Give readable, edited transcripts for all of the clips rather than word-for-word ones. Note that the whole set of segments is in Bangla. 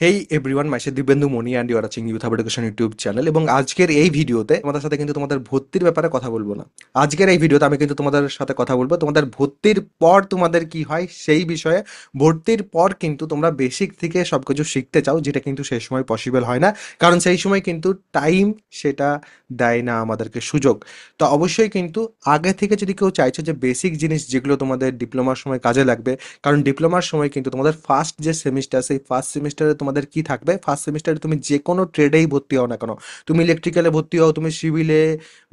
Hey everyone, myself Dibyendu Mani and you are watching youth education YouTube channel. এবং আজকের এই ভিডিওতে তোমাদের সাথে কিন্তু তোমাদের ভর্তির ব্যাপারে কথা বলবো না। আজকের এই ভিডিওতে আমি কিন্তু তোমাদের সাথে কথা বলবো তোমাদের ভর্তির পর তোমাদের কি হয় সেই বিষয়ে। ভর্তির পর কিন্তু তোমরা বেসিক থেকে সব কিছু শিখতে চাও, যেটা কিন্তু সেই সময় পসিবল হয় না, কারণ সেই সময় কিন্তু টাইম সেটা দেয় না আমাদেরকে সুযোগ। তো অবশ্যই কিন্তু আগে থেকে যদি কেউ চাইছে যে বেসিক জিনিস যেগুলো তোমাদের ডিপ্লোমার সময় কাজে লাগবে, কারণ ডিপ্লোমার সময় কিন্তু তোমাদের ফার্স্ট যে সেমিস্টার, সেই ফার্স্ট সেমিস্টারে তোমাদের কি থাকবে, ফার্স্ট সেমিস্টারে তুমি যে কোনো ট্রেডেই ভর্তি হও না কেন, তুমি ইলেকট্রিক্যালে ভর্তি হও, তুমি সিভিলে,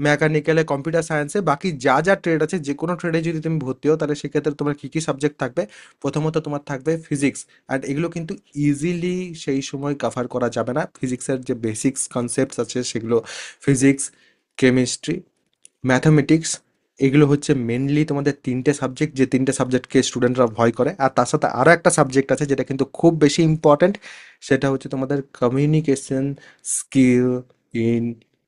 মেকানিক্যালে, কম্পিউটার সায়েন্সে, বাকি যা যা ট্রেড আছে যে কোনো ট্রেডে যদি তুমি ভর্তি হও, তাহলে সেক্ষেত্রে তোমার কী কী সাবজেক্ট থাকবে। প্রথমত তোমার থাকবে ফিজিক্স, অ্যান্ড এগুলো কিন্তু ইজিলি সেই সময় কভার করা যাবে না। ফিজিক্সের যে বেসিক্স কনসেপ্টস আছে সেগুলো, ফিজিক্স, কেমিস্ট্রি, ম্যাথামেটিক্স, এগুলো হচ্ছে মেনলি তোমাদের তিনটে সাবজেক্ট, যে তিনটে সাবজেক্টকে স্টুডেন্টরা ভয় করে। আর তার সাথে আরও একটা সাবজেক্ট আছে যেটা কিন্তু খুব বেশি ইম্পর্ট্যান্ট, সেটা হচ্ছে তোমাদের কমিউনিকেশন স্কিল ইন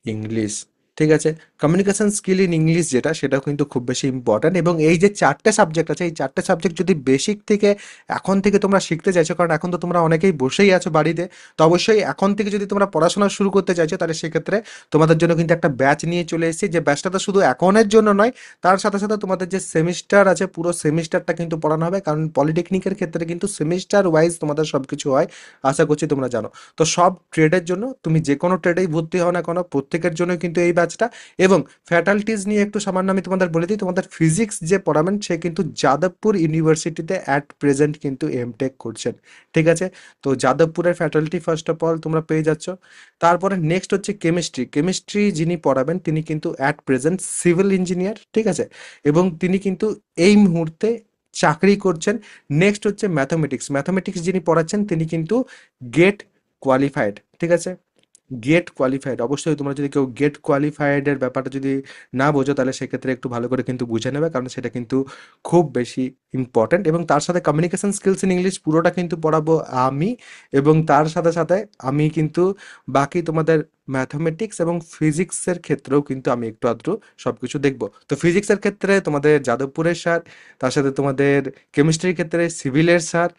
ইংলিশ। ঠিক আছে, কমিউনিকেশন স্কিল ইন ইংলিশ যেটা, সেটাও কিন্তু খুব বেশি ইম্পর্ট্যান্ট। এবং এই যে চারটে সাবজেক্ট আছে, এই চারটে সাবজেক্ট যদি বেসিক থেকে এখন থেকে তোমরা শিখতে চাইছো, কারণ এখন তো তোমরা অনেকেই বসেই আছো বাড়িতে, তো অবশ্যই এখন থেকে যদি তোমরা পড়াশোনা শুরু করতে চাইছো, তাহলে সেক্ষেত্রে তোমাদের জন্য কিন্তু একটা ব্যাচ নিয়ে চলে এসেছি। যে ব্যাচটা তো শুধু এখনের জন্য নয়, তার সাথে সাথে তোমাদের যে সেমিস্টার আছে পুরো সেমিস্টারটা কিন্তু পড়ানো হবে, কারণ পলিটেকনিকের ক্ষেত্রে কিন্তু সেমিস্টার ওয়াইজ তোমাদের সব কিছু হয়, আশা করছি তোমরা জানো। তো সব ট্রেডের জন্য, তুমি যে কোনো ট্রেডেই ভর্তি হও না কেন, প্রত্যেকের জন্য কিন্তু এই ব্যাচটা। এবং ফ্যাকাল্টিজ নিয়ে একটু সামান্য আমি তোমাদের বলে দিই, তোমাদের ফিজিক্স যে পড়াবেন সে কিন্তু যাদবপুর ইউনিভার্সিটিতে অ্যাট প্রেজেন্ট কিন্তু এমটেক করছেন। ঠিক আছে, তো যাদবপুরের ফ্যাকাল্টি ফার্স্ট অফ অল তোমরা পেয়ে যাচ্ছ। তারপরে নেক্সট হচ্ছে কেমিস্ট্রি। কেমিস্ট্রি যিনি পড়াবেন তিনি কিন্তু অ্যাট প্রেজেন্ট সিভিল ইঞ্জিনিয়ার। ঠিক আছে, এবং তিনি কিন্তু এই মুহূর্তে চাকরি করছেন। নেক্সট হচ্ছে ম্যাথামেটিক্স। ম্যাথামেটিক্স যিনি পড়াচ্ছেন তিনি কিন্তু গেট কোয়ালিফাইড। ঠিক আছে, গেট কোয়ালিফাইড। অবশ্যই তোমরা যদি কেউ গেট কোয়ালিফাইডের ব্যাপারটা যদি না বোঝো, তাহলে সেক্ষেত্রে একটু ভালো করে কিন্তু বুঝে নেবে, কারণ সেটা কিন্তু খুব বেশি ইম্পর্ট্যান্ট। এবং তার সাথে কমিউনিকেশন স্কিলস ইন ইংলিশ পুরোটা কিন্তু পড়াবো আমি। এবং তার সাথে সাথে আমি কিন্তু বাকি তোমাদের ম্যাথামেটিক্স এবং ফিজিক্সের ক্ষেত্রেও কিন্তু আমি একটু আধটু সব কিছু দেখবো। তো ফিজিক্সের ক্ষেত্রে তোমাদের যাদবপুরের স্যার, তার সাথে তোমাদের কেমিস্ট্রির ক্ষেত্রে সিভিলের স্যার,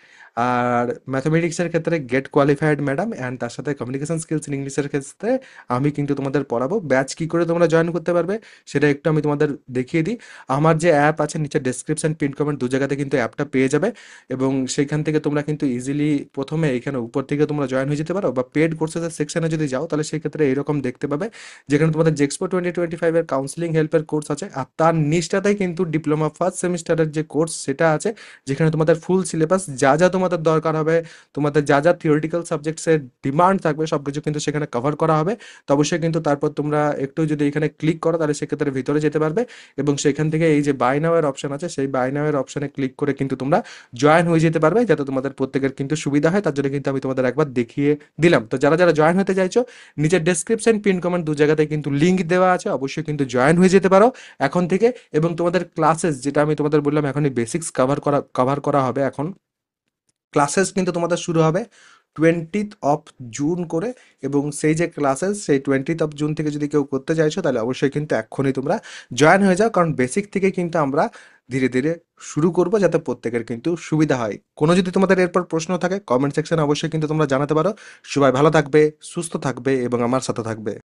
আর ম্যাথামেটিক্সের ক্ষেত্রে গেট কোয়ালিফাইড ম্যাডাম, অ্যান্ড তার সাথে কমিউনিকেশন স্কিলস ইন ইংলিশের ক্ষেত্রে আমি কিন্তু তোমাদের পড়াবো। ব্যাচ কী করে তোমরা জয়েন করতে পারবে সেটা একটু আমি তোমাদের দেখিয়ে দিই। আমার যে অ্যাপ আছে, নিচে ডেসক্রিপশন পিন কমেন্ট দু জায়গাতে কিন্তু অ্যাপটা পেয়ে যাবে। এবং সেইখান থেকে তোমরা কিন্তু ইজিলি প্রথমে এখানে উপর থেকে তোমরা জয়েন হয়ে যেতে পারো, বা পেড কোর্সেসের সেকশনে যদি যাও, তাহলে সেক্ষেত্রে এইরকম দেখতে পাবে, যেখানে তোমাদের জেক্সপো 2025-এর কাউন্সিলিং হেল্পের কোর্স আছে, আর তার নিচটাতেই কিন্তু ডিপ্লোমা ফার্স্ট সেমিস্টারের যে কোর্স সেটা আছে, যেখানে তোমাদের ফুল সিলেবাস যা যা তোমাদের দরকার হবে, তোমাদের যা যা থিওরিটিক্যাল সাবজেক্টসের ডিমান্ড থাকবে, সব কিছু কিন্তু সেখানে কভার করা হবে। তো অবশ্যই কিন্তু তারপর তোমরা একটু যদি এখানে ক্লিক করো, তাহলে সেক্ষেত্রে ভিতরে যেতে পারবে। এবং সেখান থেকে এই যে বাই নাও এর অপশন আছে, সেই বাই নাও এর অপশনে ক্লিক করে কিন্তু তোমরা জয়েন হয়ে যেতে পারবে, যাতে তোমাদের প্রত্যেকের কিন্তু সুবিধা হয়। তার জন্য কিন্তু আমি তোমাদের একবার দেখিয়ে দিলাম। তো যারা যারা জয়েন হতে চাইছো, নিচের ডেসক্রিপশন পিন কমেন্ট দু জায়গাতে কিন্তু লিঙ্ক দেওয়া আছে, অবশ্যই কিন্তু জয়েন হয়ে যেতে পারো এখন থেকে। এবং তোমাদের ক্লাসেস, যেটা আমি তোমাদের বললাম এখনই বেসিক্স কভার করা হবে এখন, ক্লাসেস কিন্তু তোমাদের শুরু হবে 20th of জুন করে। এবং সেই যে ক্লাসেস, সেই 20th of জুন থেকে যদি কেউ করতে চাইছো, তাহলে অবশ্যই কিন্তু এক্ষুনি তোমরা জয়েন হয়ে যাও, কারণ বেসিক থেকে কিন্তু আমরা ধীরে ধীরে শুরু করব, যাতে প্রত্যেকের কিন্তু সুবিধা হয়। কোনো যদি তোমাদের এরপর প্রশ্ন থাকে, কমেন্ট সেকশনে অবশ্যই কিন্তু তোমরা জানাতে পারো। সবাই ভালো থাকবে, সুস্থ থাকবে এবং আমার সাথে থাকবে।